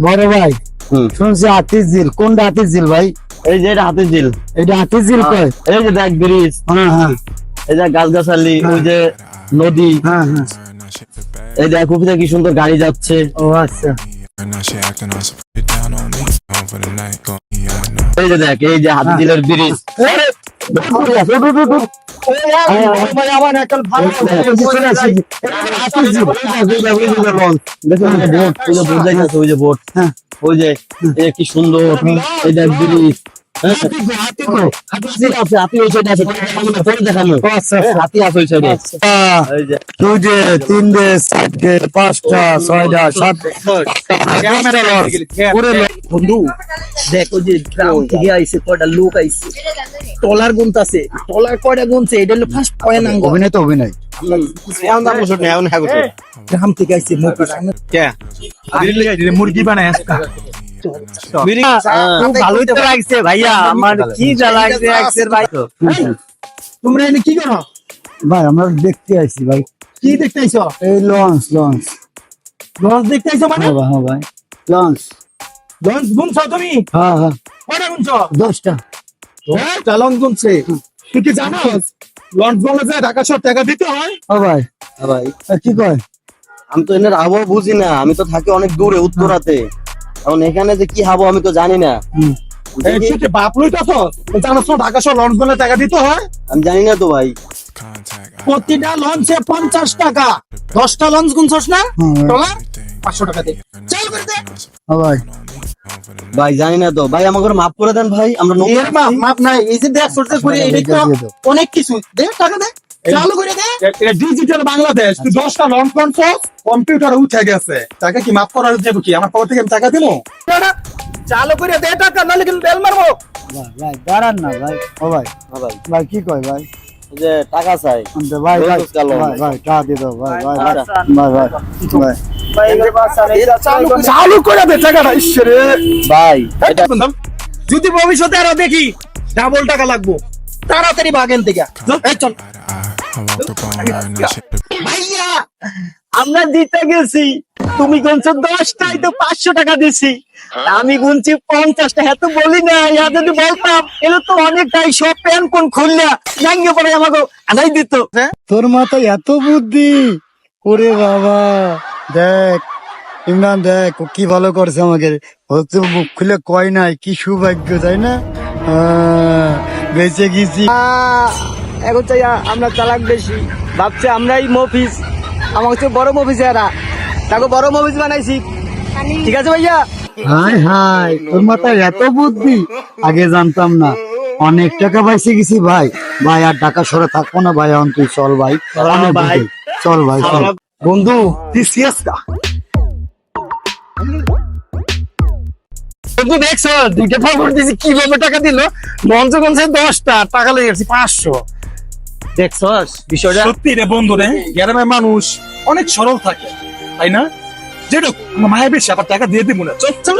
বড় ভাই শুনছি হাতির ঝিল, কোনটা হাতির ঝিল ভাই? এই যে এটা হাতির ঝিল, এটা হাতির ঝিল কয়? এই যে দেখ ব্রিজ, হ্যাঁ হ্যাঁ এই যে গাছগাছালি, ওই যে নদী, হ্যাঁ হ্যাঁ। এই দেখ উপরে কি সুন্দর গাড়ি যাচ্ছে। ও আচ্ছা। এই যে দেখ এই যে হাতির ঝিলের ব্রিজ। আমার একটা ভালো ওই যে বোট, ওই যে কি সুন্দর, এই দেখ ব্রিজ। হাতি তুই যে 3টে 4টে 5টা 6টা 7টা বন্ধু দেখো যে গ্রাম থেকে আইছে কয়টা লোক আইছে, টলার গুনতাছে, টলার কয়টা গুনছে, এটা হলো ফার্স্ট পয়েন্ট। অভিনয় তো অভিনয়। গ্রাম থেকে আইছে মুরগি বানায় ভালোই তো লাগছে ভাইয়া, আমার কি যা লাগছে ভাই। তোমরা এনে কি করো ভাই? আমরা দেখতে আইছি ভাই। কি দেখতে আইছো? এই লঞ্চ লঞ্চ লঞ্চ দেখতে আইছো মানে? হ্যাঁ ভাই লঞ্চ। লঞ্চ গুনছো তুমি? হ্যাঁ হ্যাঁ কয়টা গুনছো? 10টা। লঞ্চ গুনছে। তুই কি জানো লঞ্চ গুনলে যে ঢাকা শহর টাকা দিতে হয়? ও ভাই ভাই কি কয়? আমি তো এনের আবহাওয়া বুঝি না, আমি তো থাকি অনেক দূরে উত্তরাতে, এখন এখানে যে কি হাবো আমি তো জানি না। বাপ লইতেছ জানো তো ঢাকা শহর লঞ্চ গুনলে টাকা দিতে হয়? আমি জানি না তো ভাই। প্রতিটা লঞ্চে 50 টাকা। 10টা লঞ্চ গুনছস না? ডলার 500 টাকা দে। চল করে দে। ও ভাই ভাই জানি না তো ভাই, আমাকে মাফ করে দেন ভাই, আমরা এর মাপ নাই, এই যে দেখ সরতে করে এটা তো অনেক কিছু দে, টাকা দে, চালু করে দে। এটা ডিজিটাল বাংলাদেশ, তুই 10টা লঞ্চ করছস, কম্পিউটারে উঠে গেছে, টাকা কি মাফ করার যাবো কি? আমার পর থেকে আমি টাকা দিব? চালু করে দে টাকা, নাহলে কিন্তু বেল মারবো। ভাই দাঁড়ান না ভাই। ও ভাই ভাই ভাই কি কয় ভাই? এই যে টাকা চাই ভাই ভাই গেল। ভাই টাকা দিয়ে দাও ভাই ভাই ভাই আচ্ছা। ভাই ভাই ভাই চালু করে দে টাকাটা। ইসরে ভাই এটা যদি ভবিষ্যতে আরো দেখি ডাবল টাকা লাগবো, তাড়াতাড়ি বাগেন থেকে এই চল। ভাইয়া আমরা দিতে গেছি, তুমি গুনছো 10টাই তো 500 টাকা দিছি, আমি গুনছি 50টা। এত বলি না, ইয়া যদি বলতাম এলো তো অনেকটাই, সব প্যান কোন খুললা জাঙ্গে পরে আমাকে আদাই দিত। তোর মাথায় এত বুদ্ধি? ওরে বাবা দেখ ইমরান, দেখ ও কি ভালো করছে আমাকে। হচ্ছে মুখ খুলে কয় নাই, কি সৌভাগ্য তাই না? বেঁচে গেছি। এখন চাই আমরা চালাক বেশি, ভাবছে আমরাই মফিস, আমার হচ্ছে বড় মফিস, এরা তাকে বড় মফিস বানাইছি। ঠিক আছে ভাইয়া? হাই হাই, তোর মাথায় এত বুদ্ধি, আগে জানতাম না। অনেক টাকা পাইছে গেছি ভাই। ভাই আর টাকা সরে থাকবো না ভাই, এখন তুই চল ভাই। অনেক ভাই। বুদ্ধি। চল ভাই চল। বন্ধু তুই সিরিয়াস না? বন্ধু দেখছো দুইটা খবর দিয়েছি কিভাবে টাকা দিল। লঞ্চ গুনছে 10টা, টাকা লেগে গেছে 500। দেখছস বিষয়টা? সত্যি রে বন্ধু রে, গ্রামের মানুষ অনেক সরল থাকে, তাই না? যেটুক আমার মায়ের বেশি আবার টাকা দিয়ে দিব না। চল চল,